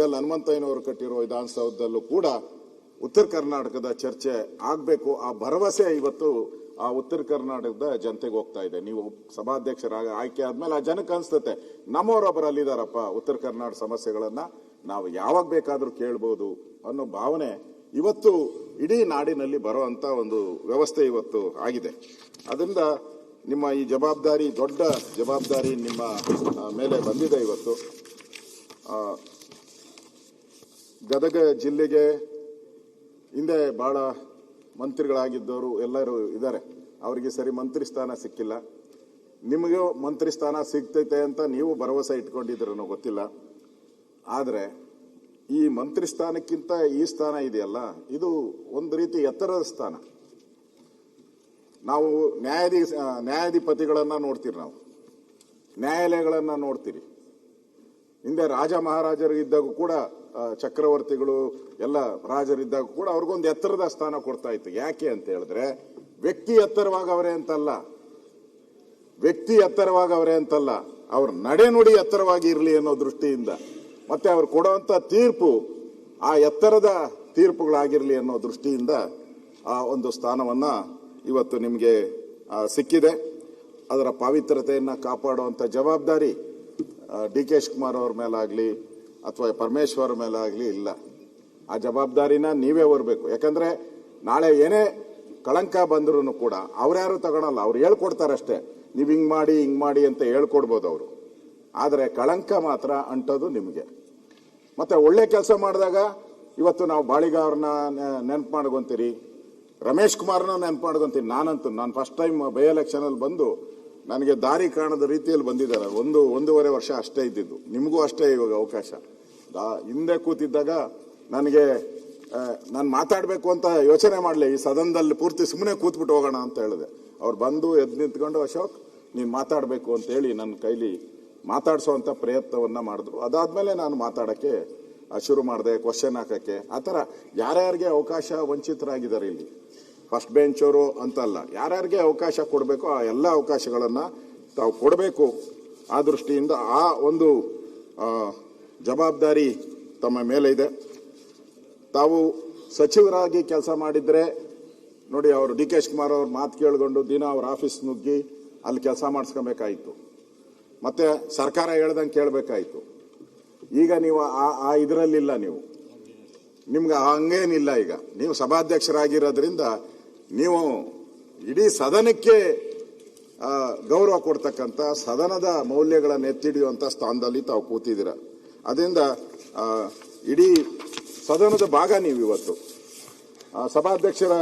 ಕೆಂಗಲ್ ಹನುಮಂತಯ್ಯನವರು ಕಟ್ಟಿರೋ ವಿಧಾನಸೌಧದಲ್ಲೂ ಕೂಡ ಉತ್ತರ ಕರ್ನಾಟಕದ ಚರ್ಚೆ ಆಗಬೇಕು. ಆ ಭರವಸೆ ಇವತ್ತು ಆ ಉತ್ತರ ಕರ್ನಾಟಕದ ಜನತೆಗೆ ಹೋಗ್ತಾ ಇದೆ. ನೀವು ಸಭಾಧ್ಯಕ್ಷರಾಗ ಆಯ್ಕೆ ಆದ್ಮೇಲೆ ಆ ಜನಕ್ಕೆ ಅನ್ಸ್ತತೆ ನಮ್ಮವರೊಬ್ಬರು ಅಲ್ಲಿದಾರಪ್ಪ, ಉತ್ತರ ಕರ್ನಾಟಕ ಸಮಸ್ಯೆಗಳನ್ನ ನಾವು ಯಾವಾಗ ಬೇಕಾದ್ರೂ ಕೇಳ್ಬೋದು ಅನ್ನೋ ಭಾವನೆ ಇವತ್ತು ಇಡೀ ನಾಡಿನಲ್ಲಿ ಬರುವಂತ ಒಂದು ವ್ಯವಸ್ಥೆ ಇವತ್ತು ಆಗಿದೆ. ಅದರಿಂದ ನಿಮ್ಮ ಈ ಜವಾಬ್ದಾರಿ, ದೊಡ್ಡ ಜವಾಬ್ದಾರಿ ನಿಮ್ಮ ಮೇಲೆ ಬಂದಿದೆ. ಇವತ್ತು ಗದಗ ಜಿಲ್ಲೆಗೆ ಹಿಂದೆ ಬಹಳ ಮಂತ್ರಿಗಳಾಗಿದ್ದವರು ಎಲ್ಲರೂ ಇದ್ದಾರೆ, ಅವರಿಗೆ ಸರಿ ಮಂತ್ರಿ ಸ್ಥಾನ ಸಿಕ್ಕಿಲ್ಲ. ನಿಮಗೂ ಮಂತ್ರಿ ಸ್ಥಾನ ಸಿಗ್ತೈತೆ ಅಂತ ನೀವು ಭರವಸೆ ಇಟ್ಕೊಂಡಿದ್ರೂ ಗೊತ್ತಿಲ್ಲ. ಆದರೆ ಈ ಮಂತ್ರಿ ಸ್ಥಾನಕ್ಕಿಂತ ಈ ಸ್ಥಾನ ಇದೆಯಲ್ಲ, ಇದು ಒಂದು ರೀತಿ ಎತ್ತರದ ಸ್ಥಾನ. ನಾವು ನ್ಯಾಯಾಧಿಪತಿಗಳನ್ನ ನೋಡ್ತೀರಿ, ನಾವು ನ್ಯಾಯಾಲಯಗಳನ್ನ ನೋಡ್ತೀರಿ. ಹಿಂದೆ ರಾಜ ಮಹಾರಾಜರು ಇದ್ದಾಗ ಕೂಡ, ಚಕ್ರವರ್ತಿಗಳು ಎಲ್ಲ ರಾಜರಿದ್ದಾಗ ಕೂಡ ಅವ್ರಿಗೊಂದು ಎತ್ತರದ ಸ್ಥಾನ ಕೊಡ್ತಾ ಇತ್ತು. ಯಾಕೆ ಅಂತ ಹೇಳಿದ್ರೆ ವ್ಯಕ್ತಿ ಎತ್ತರವಾಗವರೇ ಅಂತಲ್ಲ, ಅವ್ರ ನಡೆನುಡಿ ಎತ್ತರವಾಗಿ ಇರಲಿ ಅನ್ನೋ ದೃಷ್ಟಿಯಿಂದ, ಮತ್ತೆ ಅವ್ರು ಕೊಡುವಂತ ತೀರ್ಪು ಆ ಎತ್ತರದ ತೀರ್ಪುಗಳಾಗಿರ್ಲಿ ಅನ್ನೋ ದೃಷ್ಟಿಯಿಂದ ಆ ಒಂದು ಸ್ಥಾನವನ್ನ ಇವತ್ತು ನಿಮಗೆ ಸಿಕ್ಕಿದೆ. ಅದರ ಪಾವಿತ್ರತೆಯನ್ನ ಕಾಪಾಡುವಂತ ಜವಾಬ್ದಾರಿ ಡಿ.ಕೆ. ಶಿವಕುಮಾರ್ ಅವ್ರ ಮೇಲಾಗ್ಲಿ ಅಥವಾ ಪರಮೇಶ್ವರ್ ಮೇಲಾಗ್ಲಿ ಇಲ್ಲ. ಆ ಜವಾಬ್ದಾರಿನ ನೀವೇ ಹೊರಬೇಕು. ಯಾಕಂದ್ರೆ ನಾಳೆ ಏನೇ ಕಳಂಕ ಬಂದ್ರು ಕೂಡ ಅವ್ರ್ಯಾರು ತಗೊಳಲ್ಲ, ಅವ್ರು ಹೇಳ್ಕೊಡ್ತಾರಷ್ಟೇ. ನೀವು ಹಿಂಗ್ ಮಾಡಿ ಅಂತ ಹೇಳ್ಕೊಡ್ಬೋದು ಅವರು, ಆದರೆ ಕಳಂಕ ಮಾತ್ರ ಅಂಟೋದು ನಿಮಗೆ. ಮತ್ತೆ ಒಳ್ಳೆ ಕೆಲಸ ಮಾಡಿದಾಗ ಇವತ್ತು ನಾವು ಬಾಳಿಗ ಅವ್ರನ್ನ ನೆನಪು ಮಾಡ್ಕೊಂತೀರಿ, ರಮೇಶ್ ಕುಮಾರ್ನ ನೆನಪು ಮಾಡ್ಕೊಂತೀನಿ. ನಾನು ಫಸ್ಟ್ ಟೈಮ್ ಬೈ ಎಲೆಕ್ಷನ್ ಅಲ್ಲಿ ಬಂದು ನನಗೆ ದಾರಿ ಕಾಣದ ರೀತಿಯಲ್ಲಿ ಬಂದಿದ್ದಾರೆ. ಒಂದೂವರೆ ವರ್ಷ ಅಷ್ಟೇ ಇದ್ದಿದ್ದು, ನಿಮಗೂ ಅಷ್ಟೇ ಇವಾಗ ಅವಕಾಶ. ಹಿಂದೆ ಕೂತಿದ್ದಾಗ ನನಗೆ ನಾನು ಮಾತಾಡಬೇಕು ಅಂತ ಯೋಚನೆ ಮಾಡಲಿ, ಈ ಸದನದಲ್ಲಿ ಪೂರ್ತಿ ಸುಮ್ಮನೆ ಕೂತ್ಬಿಟ್ಟು ಹೋಗೋಣ ಅಂತ ಹೇಳಿದೆ. ಅವ್ರು ಬಂದು ಎದ್ದು ನಿಂತ್ಕೊಂಡು, ಅಶೋಕ್ ನೀನು ಮಾತಾಡಬೇಕು ಅಂತ ಹೇಳಿ ನನ್ನ ಕೈಲಿ ಮಾತಾಡಿಸುವಂತ ಪ್ರಯತ್ನವನ್ನ ಮಾಡಿದ್ರು. ಅದಾದ್ಮೇಲೆ ನಾನು ಮಾತಾಡಕ್ಕೆ ಶುರು ಮಾಡಿದೆ, ಕ್ವಶನ್ ಹಾಕಕ್ಕೆ. ಆ ಥರ ಯಾರ್ಯಾರಿಗೆ ಅವಕಾಶ ವಂಚಿತರಾಗಿದ್ದಾರೆ ಇಲ್ಲಿ, ಫಸ್ಟ್ ಬೆಂಚ್ ಅವರು ಅಂತಲ್ಲ, ಯಾರ್ಯಾರಿಗೆ ಅವಕಾಶ ಕೊಡಬೇಕು ಆ ಎಲ್ಲ ಅವಕಾಶಗಳನ್ನ ತಾವು ಕೊಡಬೇಕು. ಆ ದೃಷ್ಟಿಯಿಂದ ಆ ಒಂದು ಜವಾಬ್ದಾರಿ ತಮ್ಮ ಮೇಲೆ ಇದೆ. ತಾವು ಸಚಿವರಾಗಿ ಕೆಲಸ ಮಾಡಿದ್ರೆ ನೋಡಿ, ಅವರು ಡಿ.ಕೆ. ಶಿವಕುಮಾರ್ ಅವ್ರ ಮಾತು ಕೇಳ್ಕೊಂಡು ದಿನ ಅವ್ರ ಆಫೀಸ್ ನುಗ್ಗಿ ಅಲ್ಲಿ ಕೆಲಸ ಮಾಡಿಸ್ಕೊಬೇಕಾಯ್ತು, ಮತ್ತೆ ಸರ್ಕಾರ ಹೇಳ್ದಂಗೆ ಕೇಳಬೇಕಾಯ್ತು. ಈಗ ನೀವು ಆ ಇದರಲ್ಲಿಲ್ಲ, ನಿಮ್ಗೆ ಹಂಗೇನಿಲ್ಲ. ಈಗ ನೀವು ಸಭಾಧ್ಯಕ್ಷರಾಗಿರೋದ್ರಿಂದ ನೀವು ಇಡೀ ಸದನಕ್ಕೆ ಗೌರವ ಕೊಡ್ತಕ್ಕಂಥ, ಸದನದ ಮೌಲ್ಯಗಳನ್ನು ಎತ್ತಿಡಿಯುವಂತ ಸ್ಥಾನದಲ್ಲಿ ತಾವು ಕೂತಿದ್ದೀರ. ಅದರಿಂದ ಇಡೀ ಸದನದ ಭಾಗ ನೀವು ಇವತ್ತು. ಸಭಾಧ್ಯಕ್ಷರ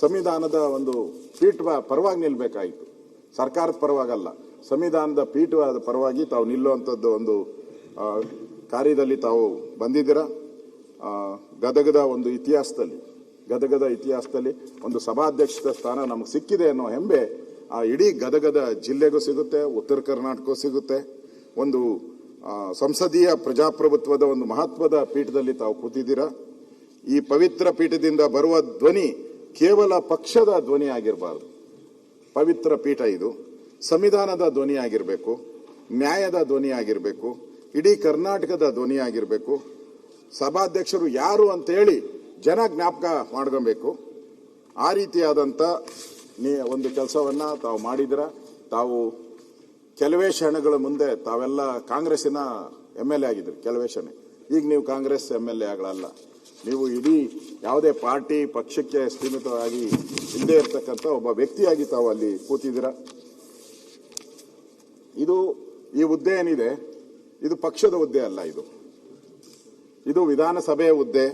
ಸಂವಿಧಾನದ ಒಂದು ಪೀಠ ಪರವಾಗಿ ನಿಲ್ಬೇಕಾಯಿತು, ಸರ್ಕಾರದ ಪರವಾಗಲ್ಲ, ಸಂವಿಧಾನದ ಪೀಠದ ಪರವಾಗಿ ತಾವು ನಿಲ್ಲುವಂಥದ್ದು ಒಂದು ಕಾರ್ಯದಲ್ಲಿ ತಾವು ಬಂದಿದ್ದೀರ. ಗದಗದ ಇತಿಹಾಸದಲ್ಲಿ ಒಂದು ಸಭಾಧ್ಯಕ್ಷದ ಸ್ಥಾನ ನಮಗೆ ಸಿಕ್ಕಿದೆ ಅನ್ನೋ ಹೆಮ್ಮೆ ಆ ಇಡೀ ಗದಗದ ಜಿಲ್ಲೆಗೂ ಸಿಗುತ್ತೆ, ಉತ್ತರ ಕರ್ನಾಟಕಕ್ಕೂ ಸಿಗುತ್ತೆ. ಒಂದು ಸಂಸದೀಯ ಪ್ರಜಾಪ್ರಭುತ್ವದ ಒಂದು ಮಹತ್ವದ ಪೀಠದಲ್ಲಿ ತಾವು ಕೂತಿದ್ದೀರಾ. ಈ ಪವಿತ್ರ ಪೀಠದಿಂದ ಬರುವ ಧ್ವನಿ ಕೇವಲ ಪಕ್ಷದ ಧ್ವನಿ ಆಗಿರಬಾರದು. ಪವಿತ್ರ ಪೀಠ ಇದು ಸಂವಿಧಾನದ ಧ್ವನಿ ಆಗಿರಬೇಕು, ನ್ಯಾಯದ ಧ್ವನಿ ಆಗಿರಬೇಕು, ಇಡೀ ಕರ್ನಾಟಕದ ಧ್ವನಿ ಆಗಿರಬೇಕು. ಸಭಾಧ್ಯಕ್ಷರು ಯಾರು ಅಂತ ಹೇಳಿ ಜನ ಜ್ಞಾಪಕ ಮಾಡ್ಕೊಬೇಕು. ಆ ರೀತಿಯಾದಂಥ ಒಂದು ಕೆಲಸವನ್ನ ತಾವು ಮಾಡಿದ್ರ. ತಾವು ಕೆಲವೇ ಕ್ಷಣಗಳ ಮುಂದೆ ತಾವೆಲ್ಲ ಕಾಂಗ್ರೆಸ್ಸಿನ MLA ಆಗಿದ್ರಿ, ಕೆಲವೇ ಕ್ಷಣ. ಈಗ ನೀವು ಕಾಂಗ್ರೆಸ್ MLA ಆಗಲ್ಲ, ನೀವು ಇಡೀ ಯಾವುದೇ ಪಾರ್ಟಿ ಪಕ್ಷಕ್ಕೆ ಸೀಮಿತವಾಗಿ ಇಲ್ಲದೆ ಇರತಕ್ಕಂಥ ಒಬ್ಬ ವ್ಯಕ್ತಿಯಾಗಿ ತಾವು ಅಲ್ಲಿ ಕೂತಿದ್ದೀರ. ಈ ಹುದ್ದೆ ಏನಿದೆ, ಇದು ಪಕ್ಷದ ಹುದ್ದೆ ಅಲ್ಲ, ಇದು ವಿಧಾನಸಭೆಯ ಹುದ್ದೆ.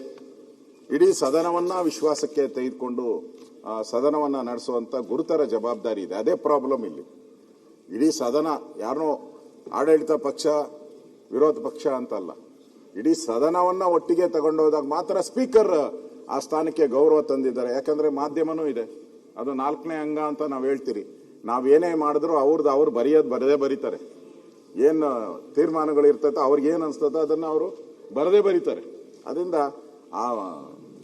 ಇಡೀ ಸದನವನ್ನ ವಿಶ್ವಾಸಕ್ಕೆ ತೆಗೆದುಕೊಂಡು ಸದನವನ್ನ ನಡೆಸುವಂತ ಗುರುತರ ಜವಾಬ್ದಾರಿ ಇದೆ. ಅದೇ ಪ್ರಾಬ್ಲಮ್ ಇಲ್ಲಿ. ಇಡೀ ಸದನ ಯಾರೋ ಆಡಳಿತ ಪಕ್ಷ ವಿರೋಧ ಪಕ್ಷ ಅಂತಲ್ಲ, ಇಡೀ ಸದನವನ್ನ ಒಟ್ಟಿಗೆ ತಗೊಂಡೋದಾಗ ಮಾತ್ರ ಸ್ಪೀಕರ್ ಆ ಸ್ಥಾನಕ್ಕೆ ಗೌರವ ತಂದಿದ್ದಾರೆ. ಯಾಕಂದ್ರೆ ಮಾಧ್ಯಮನೂ ಇದೆ, ಅದು 4ನೇ ಅಂಗ ಅಂತ ನಾವು ಹೇಳ್ತೀರಿ. ನಾವೇನೇ ಮಾಡಿದ್ರು ಅವ್ರು ಬರದೇ ಬರೀತಾರೆ. ಏನು ತೀರ್ಮಾನಗಳು ಇರ್ತೈತೆ, ಅವ್ರಿಗೆ ಏನು ಅನ್ಸ್ತದ ಅದನ್ನ ಅವರು ಬರದೇ ಬರೀತಾರೆ. ಅದರಿಂದ ಆ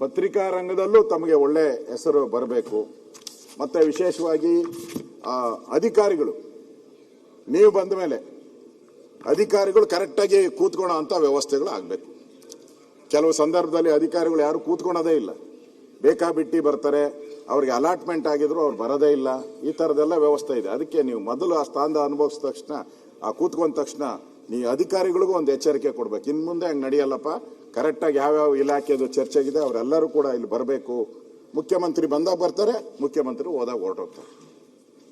ಪತ್ರಿಕಾ ರಂಗದಲ್ಲೂ ತಮಗೆ ಒಳ್ಳೆ ಹೆಸರು ಬರಬೇಕು. ಮತ್ತೆ ವಿಶೇಷವಾಗಿ ಅಧಿಕಾರಿಗಳು, ನೀವು ಬಂದ ಮೇಲೆ ಅಧಿಕಾರಿಗಳು ಕರೆಕ್ಟಾಗಿ ಕೂತ್ಕೊಳ್ಳೋ ಅಂತ ವ್ಯವಸ್ಥೆಗಳು ಆಗಬೇಕು. ಕೆಲವು ಸಂದರ್ಭದಲ್ಲಿ ಅಧಿಕಾರಿಗಳು ಯಾರು ಕೂತ್ಕೊಳ್ಳೋದೇ ಇಲ್ಲ, ಬೇಕಾಬಿಟ್ಟಿ ಬರ್ತಾರೆ, ಅವ್ರಿಗೆ ಅಲಾಟ್ಮೆಂಟ್ ಆಗಿದ್ರು ಅವ್ರು ಬರೋದೇ ಇಲ್ಲ. ಈ ಥರದ್ದೆಲ್ಲ ವ್ಯವಸ್ಥೆ ಇದೆ. ಅದಕ್ಕೆ ನೀವು ಮೊದಲು ಆ ಸ್ಥಾನದ ಅನುಭವಿಸಿದ ತಕ್ಷಣ, ಆ ಕೂತ್ಕೊಂಡ ತಕ್ಷಣ ನೀವು ಅಧಿಕಾರಿಗಳಿಗೂ ಒಂದು ಎಚ್ಚರಿಕೆ ಕೊಡ್ಬೇಕು. ಇನ್ನು ಮುಂದೆ ಹಂಗೆ ನಡೆಯಲ್ಲಪ್ಪ, ಕರೆಕ್ಟಾಗಿ ಯಾವ್ಯಾವ ಇಲಾಖೆದು ಚರ್ಚೆಗಿದೆ ಅವರೆಲ್ಲರೂ ಕೂಡ ಇಲ್ಲಿ ಬರಬೇಕು. ಮುಖ್ಯಮಂತ್ರಿ ಬಂದಾಗ ಬರ್ತಾರೆ, ಮುಖ್ಯಮಂತ್ರಿ ಹೋದಾಗ ಹೊರಟೋಗ್ತಾರೆ.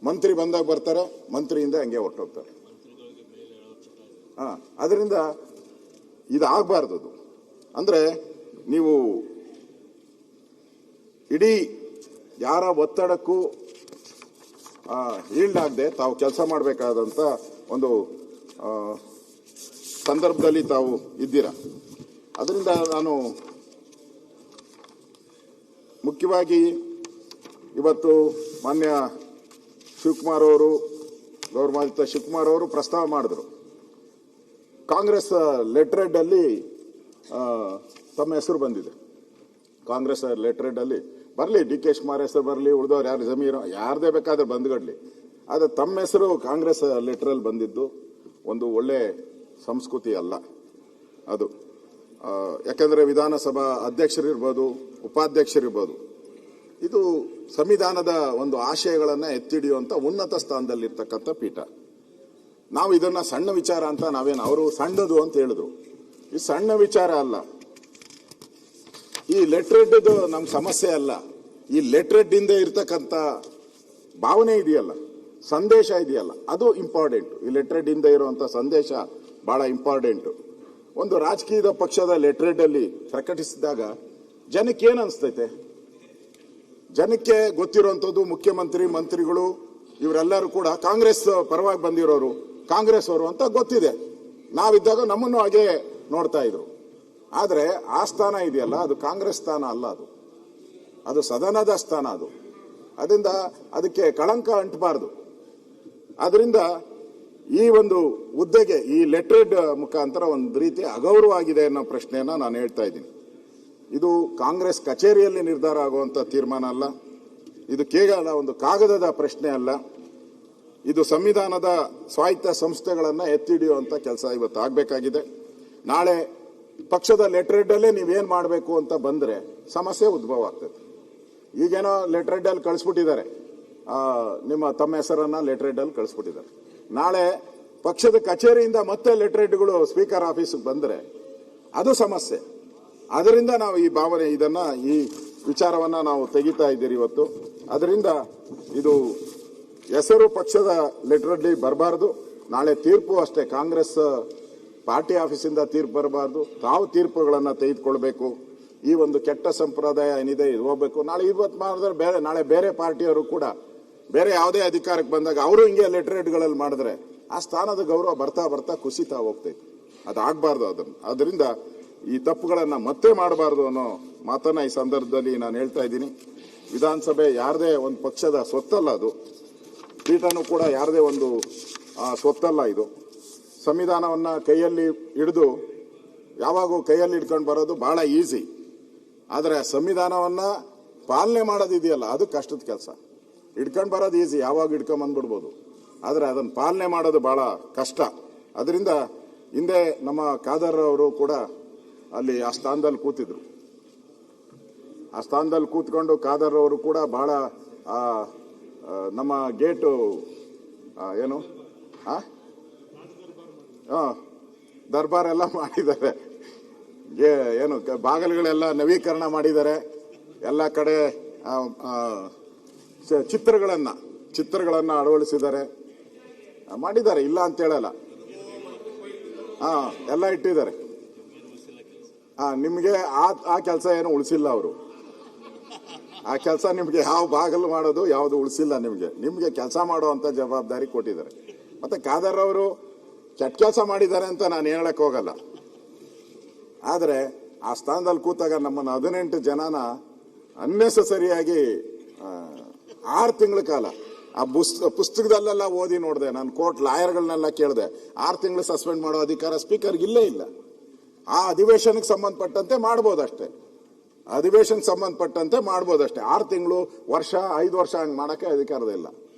ಮಂತ್ರಿ ಬಂದಾಗ ಬರ್ತಾರೆ, ಮಂತ್ರಿಯಿಂದ ಹಂಗೆ ಹೊರಟೋಗ್ತಾರೆ. ಅದರಿಂದ ಇದಾಗಬಾರ್ದು. ಅಂದ್ರೆ ನೀವು ಇಡೀ ಯಾರ ಒತ್ತಡಕ್ಕೂ ಈಲ್ಡಾಗದೆ ತಾವು ಕೆಲಸ ಮಾಡಬೇಕಾದಂತ ಒಂದು ಸಂದರ್ಭದಲ್ಲಿ ತಾವು ಇದ್ದೀರಾ. ಅದರಿಂದ ನಾನು ಮುಖ್ಯವಾಗಿ ಇವತ್ತು ಮಾನ್ಯ ಶಿವಕುಮಾರ್ ಅವರು, ಗೌರವಾನ್ವಿತ ಶಿವಕುಮಾರ್ ಅವರು ಪ್ರಸ್ತಾವ ಮಾಡಿದ್ರು, ಕಾಂಗ್ರೆಸ್ ಲೆಟರ್ ಹೆಡ್ ಅಲ್ಲಿ ತಮ್ಮ ಹೆಸರು ಬಂದಿದೆ. ಕಾಂಗ್ರೆಸ್ ಲೆಟರ್ ಹೆಡ್ ಅಲ್ಲಿ ಬರಲಿ, ಡಿ ಕೆ ಶಿವಕುಮಾರ್ ಹೆಸರು ಬರಲಿ, ಉಳಿದವ್ರು ಯಾರು ಜಮೀರು ಯಾರದೇ ಬೇಕಾದ್ರೆ ಬಂದ್ಗಡ್ಲಿ, ಆದರೆ ತಮ್ಮ ಹೆಸರು ಕಾಂಗ್ರೆಸ್ ಲೆಟರ್ ಅಲ್ಲಿ ಬಂದಿದ್ದು ಒಂದು ಒಳ್ಳೆ ಸಂಸ್ಕೃತಿ ಅಲ್ಲ ಅದು. ಯಾಕಂದ್ರೆ ವಿಧಾನಸಭಾ ಅಧ್ಯಕ್ಷರಿರ್ಬೋದು, ಉಪಾಧ್ಯಕ್ಷರಿರ್ಬೋದು, ಇದು ಸಂವಿಧಾನದ ಒಂದು ಆಶಯಗಳನ್ನ ಎತ್ತಿಡಿಯುವಂತ ಉನ್ನತ ಸ್ಥಾನದಲ್ಲಿರ್ತಕ್ಕಂಥ ಪೀಠ. ನಾವು ಇದನ್ನ ಸಣ್ಣ ವಿಚಾರ ಅಂತ ನಾವೇನು, ಅವರು ಸಣ್ಣದು ಅಂತ ಹೇಳಿದ್ರು, ಇದು ಸಣ್ಣ ವಿಚಾರ ಅಲ್ಲ. ಈ ಲೆಟರ್ ಹೆಡ್ ನಮ್ ಸಮಸ್ಯೆ ಅಲ್ಲ. ಈ ಲೆಟರ್ ಹೆಡ್ ಇಂದ ಇರ್ತಕ್ಕಂಥ ಭಾವನೆ ಇದೆಯಲ್ಲ, ಸಂದೇಶ ಇದೆಯಲ್ಲ, ಅದು ಇಂಪಾರ್ಟೆಂಟ್. ಈ ಲೆಟರ್ ಹೆಡ್ ಇಂದ ಇರುವಂತ ಸಂದೇಶ ಬಹಳ ಇಂಪಾರ್ಟೆಂಟ್. ಒಂದು ರಾಜಕೀಯದ ಪಕ್ಷದ ಲೆಟರ್ ಹೆಡ್ ಅಲ್ಲಿ ಪ್ರಕಟಿಸಿದಾಗ ಜನಕ್ಕೆ ಏನ್ ಅನಿಸ್ತೈತೆ? ಜನಕ್ಕೆ ಗೊತ್ತಿರುವಂತದ್ದು ಮುಖ್ಯಮಂತ್ರಿ, ಮಂತ್ರಿಗಳು ಇವರೆಲ್ಲರೂ ಕೂಡ ಕಾಂಗ್ರೆಸ್ ಪರವಾಗಿ ಬಂದಿರೋರು, ಕಾಂಗ್ರೆಸ್ ಅವರು ಅಂತ ಗೊತ್ತಿದೆ. ನಾವಿದ್ದಾಗ ನಮ್ಮನ್ನು ಹಾಗೆ ನೋಡ್ತಾ ಇದ್ರು. ಆದ್ರೆ ಆ ಸ್ಥಾನ ಇದೆಯಲ್ಲ, ಅದು ಕಾಂಗ್ರೆಸ್ ಸ್ಥಾನ ಅಲ್ಲ, ಅದು ಸದನದ ಸ್ಥಾನ. ಅದರಿಂದ ಅದಕ್ಕೆ ಕಳಂಕ ಅಂಟಬಾರದು. ಅದರಿಂದ ಈ ಒಂದು ಹುದ್ದೆಗೆ ಈ ಲೆಟರ್ ಹೆಡ್ ಮುಖಾಂತರ ಒಂದು ರೀತಿ ಅಗೌರವ ಆಗಿದೆ ಅನ್ನೋ ಪ್ರಶ್ನೆಯನ್ನ ನಾನು ಹೇಳ್ತಾ ಇದ್ದೀನಿ. ಇದು ಕಾಂಗ್ರೆಸ್ ಕಚೇರಿಯಲ್ಲಿ ನಿರ್ಧಾರ ಆಗುವಂತ ತೀರ್ಮಾನ ಅಲ್ಲ. ಇದು ಕೇವಲ ಒಂದು ಕಾಗದದ ಪ್ರಶ್ನೆ ಅಲ್ಲ. ಇದು ಸಂವಿಧಾನದ ಸ್ವಾಯತ್ತ ಸಂಸ್ಥೆಗಳನ್ನ ಎತ್ತಿಡಿಯುವಂತ ಕೆಲಸ ಇವತ್ತು ಆಗ್ಬೇಕಾಗಿದೆ. ನಾಳೆ ಪಕ್ಷದ ಲೆಟರ್ ಹೆಡ್ ಅಲ್ಲೇ ನೀವೇನ್ ಮಾಡಬೇಕು ಅಂತ ಬಂದ್ರೆ ಸಮಸ್ಯೆ ಉದ್ಭವ ಆಗ್ತದೆ. ಈಗೇನೋ ಲೆಟರ್ ಹೆಡ್ ಅಲ್ಲಿ ಕಳಿಸ್ಬಿಟ್ಟಿದ್ದಾರೆ, ತಮ್ಮ ಹೆಸರನ್ನ ಲೆಟರ್ ಹೆಡ್ ಅಲ್ಲಿ ಕಳಿಸ್ಬಿಟ್ಟಿದ್ದಾರೆ. ನಾಳೆ ಪಕ್ಷದ ಕಚೇರಿಯಿಂದ ಮತ್ತೆ ಲೆಟರ್ ಹೆಡ್ಗಳು ಸ್ಪೀಕರ್ ಆಫೀಸ್ಗೆ ಬಂದ್ರೆ ಅದು ಸಮಸ್ಯೆ. ಅದರಿಂದ ನಾವು ಈ ಭಾವನೆ, ಈ ವಿಚಾರವನ್ನ ನಾವು ತೆಗಿತಾ ಇದ್ದೀರಿ ಇವತ್ತು. ಅದರಿಂದ ಇದು ಹೆಸರು ಪಕ್ಷದ ಲೆಟರ್ ಹೆಡ್ ಬರಬಾರದು. ನಾಳೆ ತೀರ್ಪು ಅಷ್ಟೇ, ಕಾಂಗ್ರೆಸ್ ಪಾರ್ಟಿ ಆಫೀಸಿಂದ ತೀರ್ಪು ಬರಬಾರದು. ತಾವು ತೀರ್ಪುಗಳನ್ನ ತೆಗೆದುಕೊಳ್ಬೇಕು. ಈ ಒಂದು ಕೆಟ್ಟ ಸಂಪ್ರದಾಯ ಏನಿದೆ ಇದು ಹೋಗ್ಬೇಕು. ನಾಳೆ ಇವತ್ತು ಮಾಡಿದ್ರೆ ನಾಳೆ ಬೇರೆ ಪಾರ್ಟಿಯವರು ಕೂಡ ಬೇರೆ ಯಾವುದೇ ಅಧಿಕಾರಕ್ಕೆ ಬಂದಾಗ ಅವರು ಹಿಂಗೆ ಲೆಟರ್ ಹೆಡ್ಗಳಲ್ಲಿ ಮಾಡಿದ್ರೆ ಆ ಸ್ಥಾನದ ಗೌರವ ಬರ್ತಾ ಬರ್ತಾ ಕುಸಿತಾ ಹೋಗ್ತೈತೆ. ಅದಾಗಬಾರ್ದು. ಅದರಿಂದ ಈ ತಪ್ಪುಗಳನ್ನ ಮತ್ತೆ ಮಾಡಬಾರ್ದು ಅನ್ನೋ ಮಾತನ್ನ ಈ ಸಂದರ್ಭದಲ್ಲಿ ನಾನು ಹೇಳ್ತಾ ಇದ್ದೀನಿ. ವಿಧಾನಸಭೆ ಯಾರದೇ ಒಂದು ಪಕ್ಷದ ಸ್ವತ್ತಲ್ಲ, ಅದು ಪೀಠನೂ ಕೂಡ ಯಾರದೇ ಒಂದು ಸ್ವತ್ತಲ್ಲ. ಇದು ಸಂವಿಧಾನವನ್ನ ಕೈಯಲ್ಲಿ ಹಿಡಿದು ಯಾವಾಗೂ ಕೈಯಲ್ಲಿ ಹಿಡ್ಕೊಂಡು ಬರೋದು ಬಹಳ ಈಸಿ. ಆದರೆ ಸಂವಿಧಾನವನ್ನ ಪಾಲನೆ ಮಾಡೋದಿದೆಯಲ್ಲ, ಅದು ಕಷ್ಟದ ಕೆಲಸ. ಹಿಡ್ಕೊಂಡು ಬರೋದು ಈಸಿ, ಯಾವಾಗ ಹಿಡ್ಕೊಂಡ್ ಬಂದ್ಬಿಡ್ಬೋದು. ಆದರೆ ಅದನ್ನು ಪಾಲನೆ ಮಾಡೋದು ಬಹಳ ಕಷ್ಟ. ಅದರಿಂದ ಹಿಂದೆ ನಮ್ಮ ಖಾದರ್ ಅವರು ಕೂಡ ಅಲ್ಲಿ ಆ ಸ್ಥಾನದಲ್ಲಿ ಕೂತಿದ್ರು. ಆ ಸ್ಥಾನದಲ್ಲಿ ಕೂತ್ಕೊಂಡು ಖಾದರ್ ಅವರು ಕೂಡ ಬಹಳ ನಮ್ಮ ಗೇಟು ಏನು ದರ್ಬಾರ್ ಎಲ್ಲ ಮಾಡಿದ್ದಾರೆ. ಏನು ಬಾಗಿಲುಗಳೆಲ್ಲ ನವೀಕರಣ ಮಾಡಿದ್ದಾರೆ. ಎಲ್ಲ ಕಡೆ ಚಿತ್ರಗಳನ್ನ ಅಳವಡಿಸಿದ್ದಾರೆ, ಮಾಡಿದ್ದಾರೆ, ಇಲ್ಲ ಅಂತ ಹೇಳಲ್ಲ. ಎಲ್ಲ ಇಟ್ಟಿದ್ದಾರೆ. ನಿಮ್ಗೆ ಆ ಕೆಲಸ ಏನು ಉಳಿಸಿಲ್ಲ ಅವರು. ಆ ಕೆಲಸ ನಿಮ್ಗೆ ಯಾವ ಬಾಗಿಲು ಮಾಡೋದು ಯಾವುದು ಉಳಿಸಿಲ್ಲ. ನಿಮ್ಗೆ ಕೆಲಸ ಮಾಡುವಂತ ಜವಾಬ್ದಾರಿ ಕೊಟ್ಟಿದ್ದಾರೆ. ಮತ್ತೆ ಖಾದರ್ ಅವರು ಕೆಟ್ಟ ಕೆಲಸ ಮಾಡಿದ್ದಾರೆ ಅಂತ ನಾನು ಹೇಳಕ್ ಹೋಗಲ್ಲ. ಆದ್ರೆ ಆ ಸ್ಥಾನದಲ್ಲಿ ಕೂತಾಗ ನಮ್ಮನ್ನ 18 ಜನನ ಅನ್ನೆಸರಿಯಾಗಿ 6 ತಿಂಗಳ ಕಾಲ ಆ ಪುಸ್ತಕದಲ್ಲೆಲ್ಲ ಓದಿ ನೋಡಿದೆ. ನಾನು ಕೋರ್ಟ್ ಲಾಯರ್ಗಳನ್ನೆಲ್ಲ ಕೇಳಿದೆ. 6 ತಿಂಗಳು ಸಸ್ಪೆಂಡ್ ಮಾಡೋ ಅಧಿಕಾರ ಸ್ಪೀಕರ್ಗೆ ಇಲ್ಲೇ ಇಲ್ಲ. ಆ ಅಧಿವೇಶನಕ್ಕೆ ಸಂಬಂಧಪಟ್ಟಂತೆ ಮಾಡ್ಬೋದಷ್ಟೇ. 6 ತಿಂಗಳು, ವರ್ಷ, 5 ವರ್ಷ ಹಂಗೆ ಮಾಡಕ್ಕೆ ಅಧಿಕಾರದ ಇಲ್ಲ.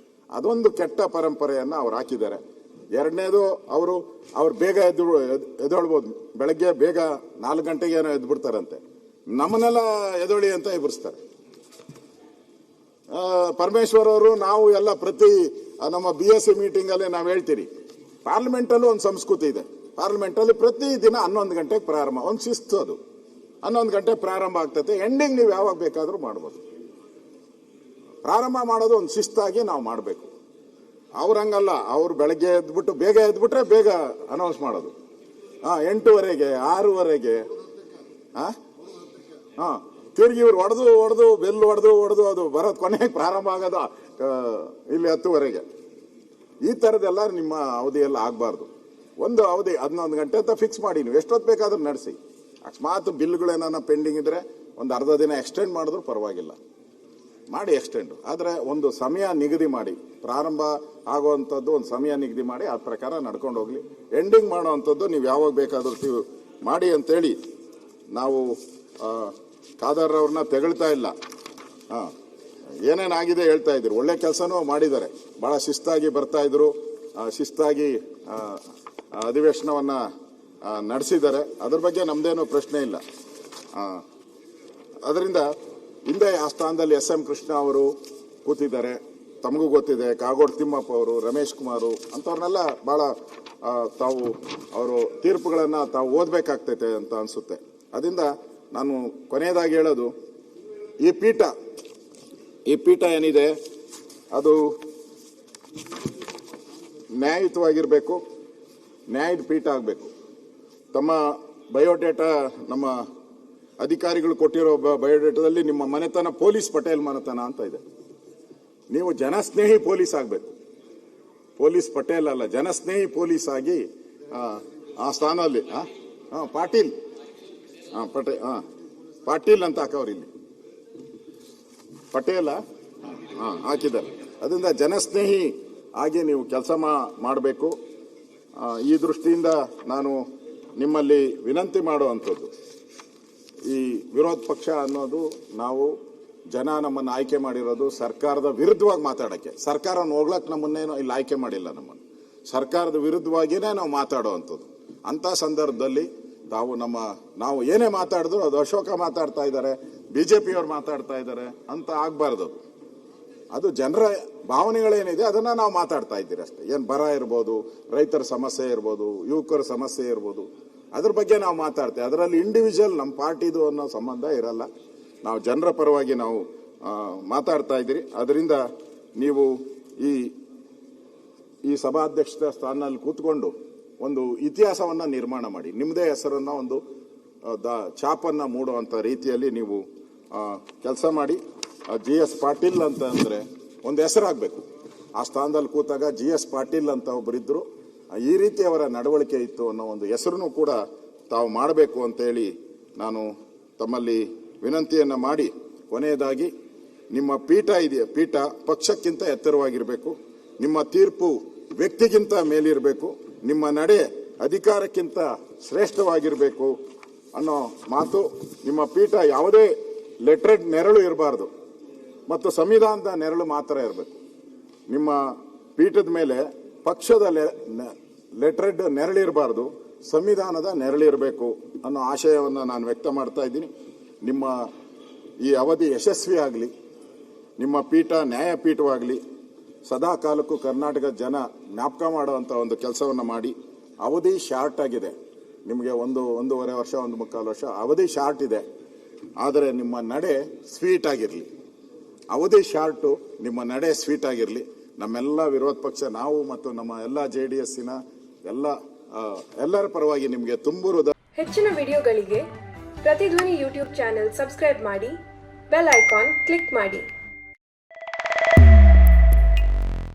ಅದೊಂದು ಕೆಟ್ಟ ಪರಂಪರೆಯನ್ನ ಅವ್ರು ಹಾಕಿದ್ದಾರೆ. ಎರಡನೇದು ಅವ್ರು ಬೇಗ ಎದ್ದೇಳ್ಬೋದು, ಬೆಳಗ್ಗೆ ಬೇಗ 4 ಗಂಟೆಗೆ ಏನೋ ಎದ್ಬಿಡ್ತಾರಂತೆ, ನಮ್ಮನ್ನೆಲ್ಲ ಎದೊಳಿ ಅಂತ ಎಬ್ಬಿಸ್ತಾರೆ. ಪರಮೇಶ್ವರ್ ಅವರು ನಾವು ಎಲ್ಲ ಪ್ರತಿ ನಮ್ಮ BSc ಮೀಟಿಂಗ್ ಅಲ್ಲಿ ನಾವು ಹೇಳ್ತೀರಿ, ಪಾರ್ಲಿಮೆಂಟ್ ಅಲ್ಲೂ ಒಂದು ಸಂಸ್ಕೃತಿ ಇದೆ. ಪಾರ್ಲಿಮೆಂಟ್ ಅಲ್ಲಿ ಪ್ರತಿ ದಿನ 11 ಗಂಟೆಗೆ ಪ್ರಾರಂಭ, ಒಂದು ಶಿಸ್ತು ಅದು. 11 ಗಂಟೆ ಪ್ರಾರಂಭ ಆಗ್ತೈತೆ, ಎಂಡಿಂಗ್ ನೀವು ಯಾವಾಗ ಬೇಕಾದ್ರೂ ಮಾಡ್ಬೋದು. ಪ್ರಾರಂಭ ಮಾಡೋದು ಒಂದು ಶಿಸ್ತಾಗಿ ನಾವು ಮಾಡಬೇಕು. ಅವ್ರಂಗಲ್ಲ, ಅವ್ರು ಬೆಳಗ್ಗೆ ಎದ್ಬಿಟ್ಟು ಬೇಗ ಎದ್ಬಿಟ್ರೆ ಬೇಗ ಅನೌನ್ಸ್ ಮಾಡೋದು. 8:30ಗೆ 6:30ಗೆ ತಿರುಗಿ ಇವ್ರು ಹೊಡೆದು ಬೆಲ್ ಹೊಡೆದು ಅದು ಬರೋದು ಕೊನೆಗೆ ಪ್ರಾರಂಭ ಆಗೋದು ಇಲ್ಲಿ 10:30ಗೆ. ಈ ಥರದ್ದೆಲ್ಲ ನಿಮ್ಮ ಅವಧಿಯಲ್ಲಿ ಆಗಬಾರ್ದು. ಒಂದು ಅವಧಿ 11 ಗಂಟೆ ಅಂತ ಫಿಕ್ಸ್ ಮಾಡಿ, ನೀವು ಎಷ್ಟೊತ್ತು ಬೇಕಾದ್ರೂ ನಡೆಸಿ. ಅಕಸ್ಮಾತ್ ಬಿಲ್ಗಳೇನ ಪೆಂಡಿಂಗ್ ಇದ್ರೆ ಒಂದು ಅರ್ಧ ದಿನ ಎಕ್ಸ್ಟೆಂಡ್ ಮಾಡಿದ್ರು ಪರವಾಗಿಲ್ಲ, ಮಾಡಿ ಎಕ್ಸ್ಟೆಂಡ್. ಆದರೆ ಒಂದು ಸಮಯ ನಿಗದಿ ಮಾಡಿ, ಪ್ರಾರಂಭ ಆಗುವಂಥದ್ದು ಒಂದು ಸಮಯ ನಿಗದಿ ಮಾಡಿ ಆ ಪ್ರಕಾರ ನಡ್ಕೊಂಡು ಹೋಗ್ಲಿ. ಎಂಡಿಂಗ್ ಮಾಡುವಂಥದ್ದು ನೀವು ಯಾವಾಗ ಬೇಕಾದ್ರೂ ಮಾಡಿ ಅಂತೇಳಿ ನಾವು ಖಾದರ್ ಅವ್ರನ್ನ ತೆಗಳ್ತಾ ಇಲ್ಲ. ಏನೇನಾಗಿದೆ ಹೇಳ್ತಾ ಇದ್ರು, ಒಳ್ಳೆ ಕೆಲಸನೂ ಮಾಡಿದ್ದಾರೆ, ಬಹಳ ಶಿಸ್ತಾಗಿ ಬರ್ತಾ ಇದ್ರು, ಶಿಸ್ತಾಗಿ ಅಧಿವೇಶನವನ್ನ ನಡೆಸಿದ್ದಾರೆ. ಅದ್ರ ಬಗ್ಗೆ ನಮ್ದೇನು ಪ್ರಶ್ನೆ ಇಲ್ಲ. ಅದರಿಂದ ಹಿಂದೆ ಆ ಸ್ಥಾನದಲ್ಲಿ SM ಕೃಷ್ಣ ಅವರು ಕೂತಿದ್ದಾರೆ, ತಮಗೂ ಗೊತ್ತಿದೆ. ಕಾಗೋಡು ತಿಮ್ಮಪ್ಪ ಅವರು, ರಮೇಶ್ ಕುಮಾರ್ ಅಂತವ್ರನ್ನೆಲ್ಲ ಬಹಳ ತಾವು ಅವರು ತೀರ್ಪುಗಳನ್ನ ತಾವು ಓದಬೇಕಾಗ್ತೈತೆ ಅಂತ ಅನ್ಸುತ್ತೆ. ಅದರಿಂದ ನಾನು ಕೊನೆಯದಾಗಿ ಹೇಳೋದು, ಈ ಪೀಠ ಏನಿದೆ ಅದು ನ್ಯಾಯಯುತವಾಗಿರಬೇಕು, ನ್ಯಾಯದ ಪೀಠ ಆಗಬೇಕು. ತಮ್ಮ ಬಯೋಡೇಟಾ, ನಮ್ಮ ಅಧಿಕಾರಿಗಳು ಕೊಟ್ಟಿರೋ ಬಯೋಡೇಟಾದಲ್ಲಿ ನಿಮ್ಮ ಮನೆತನ ಪೊಲೀಸ್ ಪಟೇಲ್ ಮನೆತನ ಅಂತ ಇದೆ. ನೀವು ಜನಸ್ನೇಹಿ ಪೊಲೀಸ್ ಆಗಬೇಕು, ಪೊಲೀಸ್ ಪಟೇಲ್ ಅಲ್ಲ, ಜನಸ್ನೇಹಿ ಪೊಲೀಸ್ ಆಗಿ ಆ ಸ್ಥಾನದಲ್ಲಿ ಪಾಟೀಲ್ ಪಾಟೀಲ್ ಅಂತ ಹಾಕವ್ರು, ಇಲ್ಲಿ ಪಟೇಲ ಹಾಕಿದ್ದಾರೆ. ಅದರಿಂದ ಜನಸ್ನೇಹಿ ಆಗಿ ನೀವು ಕೆಲಸ ಮಾಡಬೇಕು. ಈ ದೃಷ್ಟಿಯಿಂದ ನಾನು ನಿಮ್ಮಲ್ಲಿ ವಿನಂತಿ ಮಾಡುವಂಥದ್ದು, ಈ ವಿರೋಧ ಪಕ್ಷ ಅನ್ನೋದು ನಾವು ಜನ ನಮ್ಮನ್ನು ಆಯ್ಕೆ ಮಾಡಿರೋದು ಸರ್ಕಾರದ ವಿರುದ್ಧವಾಗಿ ಮಾತಾಡೋಕ್ಕೆ. ಸರ್ಕಾರವನ್ನು ಹೋಗ್ಲಕ್ಕೆ ನಮ್ಮನ್ನೇನು ಇಲ್ಲಿ ಆಯ್ಕೆ ಮಾಡಿಲ್ಲ, ನಮ್ಮನ್ನು ಸರ್ಕಾರದ ವಿರುದ್ಧವಾಗಿಯೇ ನಾವು ಮಾತಾಡುವಂಥದ್ದು. ಅಂಥ ಸಂದರ್ಭದಲ್ಲಿ ನಾವು ಏನೇ ಮಾತಾಡಿದ್ರು ಅದು ಅಶೋಕ ಮಾತಾಡ್ತಾ ಇದ್ದಾರೆ, BJPಯವ್ರು ಮಾತಾಡ್ತಾ ಇದ್ದಾರೆ ಅಂತ ಆಗಬಾರ್ದು. ಅದು ಜನರ ಭಾವನೆಗಳೇನಿದೆ ಅದನ್ನ ನಾವು ಮಾತಾಡ್ತಾ ಇದ್ದೀರಿ ಅಷ್ಟೇ. ಏನು ಬರ ಇರ್ಬೋದು, ರೈತರ ಸಮಸ್ಯೆ ಇರ್ಬೋದು, ಯುವಕರ ಸಮಸ್ಯೆ ಇರ್ಬೋದು, ಅದ್ರ ಬಗ್ಗೆ ನಾವು ಮಾತಾಡ್ತೇವೆ. ಅದರಲ್ಲಿ ಇಂಡಿವಿಜುವಲ್ ನಮ್ಮ ಪಾರ್ಟಿದು ಅನ್ನೋ ಸಂಬಂಧ ಇರಲ್ಲ. ನಾವು ಜನರ ಪರವಾಗಿ ನಾವು ಮಾತಾಡ್ತಾ ಇದ್ದೀರಿ. ಅದರಿಂದ ನೀವು ಈ ಸಭಾಧ್ಯಕ್ಷ ಸ್ಥಾನದಲ್ಲಿ ಕೂತ್ಕೊಂಡು ಒಂದು ಇತಿಹಾಸವನ್ನ ನಿರ್ಮಾಣ ಮಾಡಿ, ನಿಮ್ಮದೇ ಹೆಸರನ್ನ ಒಂದು ಛಾಪನ್ನ ಮೂಡುವಂತ ರೀತಿಯಲ್ಲಿ ನೀವು ಕೆಲಸ ಮಾಡಿ. GS ಪಾಟೀಲ್ ಅಂತ ಅಂದ್ರೆ ಒಂದು ಹೆಸರಾಗಬೇಕು. ಆ ಸ್ಥಾನದಲ್ಲಿ ಕೂತಾಗ GS ಪಾಟೀಲ್ ಅಂತ ಒಬ್ಬರಿದ್ರು, ಈ ರೀತಿ ಅವರ ನಡವಳಿಕೆ ಇತ್ತು ಅನ್ನೋ ಒಂದು ಹೆಸರನ್ನು ಕೂಡ ತಾವು ಮಾಡಬೇಕು ಅಂತೇಳಿ ನಾನು ತಮ್ಮಲ್ಲಿ ವಿನಂತಿಯನ್ನ ಮಾಡಿ, ಕೊನೆಯದಾಗಿ ನಿಮ್ಮ ಪೀಠ ಪಕ್ಷಕ್ಕಿಂತ ಎತ್ತರವಾಗಿರಬೇಕು, ನಿಮ್ಮ ತೀರ್ಪು ವ್ಯಕ್ತಿಗಿಂತ ಮೇಲಿರಬೇಕು, ನಿಮ್ಮ ನಡೆ ಅಧಿಕಾರಕ್ಕಿಂತ ಶ್ರೇಷ್ಠವಾಗಿರಬೇಕು ಅನ್ನೋ ಮಾತು. ನಿಮ್ಮ ಪೀಠ ಯಾವುದೇ ಲೆಟ್ರೆಡ್ ನೆರಳು ಇರಬಾರ್ದು ಮತ್ತು ಸಂವಿಧಾನದ ನೆರಳು ಮಾತ್ರ ಇರಬೇಕು. ನಿಮ್ಮ ಪೀಠದ ಮೇಲೆ ಪಕ್ಷದ ಲೆಟ್ರೆಡ್ ನೆರಳಿರಬಾರ್ದು, ಸಂವಿಧಾನದ ನೆರಳಿರಬೇಕು ಅನ್ನೋ ಆಶಯವನ್ನು ನಾನು ವ್ಯಕ್ತ ಮಾಡ್ತಾ ಇದ್ದೀನಿ. ನಿಮ್ಮ ಈ ಅವಧಿ ಯಶಸ್ವಿ ಆಗಲಿ, ನಿಮ್ಮ ಪೀಠ ನ್ಯಾಯಪೀಠವಾಗಲಿ, ಸದಾ ಕಾಲಕ್ಕೂ ಕರ್ನಾಟಕದ ಜನ ಜ್ಞಾಪಕ ಮಾಡುವಂಥ ಒಂದು ಕೆಲಸವನ್ನು ಮಾಡಿ. ಅವಧಿ ಶಾರ್ಟ್ ಆಗಿದೆ, ನಿಮಗೆ 1.5 ವರ್ಷ 1.25 ವರ್ಷ ಅವಧಿ ಶಾರ್ಟ್ ಇದೆ. ಆದರೆ ನಿಮ್ಮ ನಡೆ ಸ್ವೀಟ್ ಆಗಿರಲಿ. ಅವಧಿ ಶಾರ್ಟು, ನಿಮ್ಮ ನಡೆ ಸ್ವೀಟ್ ಆಗಿರಲಿ. ನಮ್ಮೆಲ್ಲ ವಿರೋಧ ಪಕ್ಷ, ನಾವು ಮತ್ತು ನಮ್ಮ ಎಲ್ಲ JDSನ ಎಲ್ಲರ ಪರವಾಗಿ ನಿಮಗೆ ತುಂಬು ಹೆಚ್ಚಿನ ವಿಡಿಯೋಗಳಿಗೆ ಪ್ರತಿಧ್ವನಿ ಯೂಟ್ಯೂಬ್ ಚಾನೆಲ್ ಸಬ್ಸ್ಕ್ರೈಬ್ ಮಾಡಿ, ಬೆಲ್ ಐಕಾನ್ ಕ್ಲಿಕ್ ಮಾಡಿ.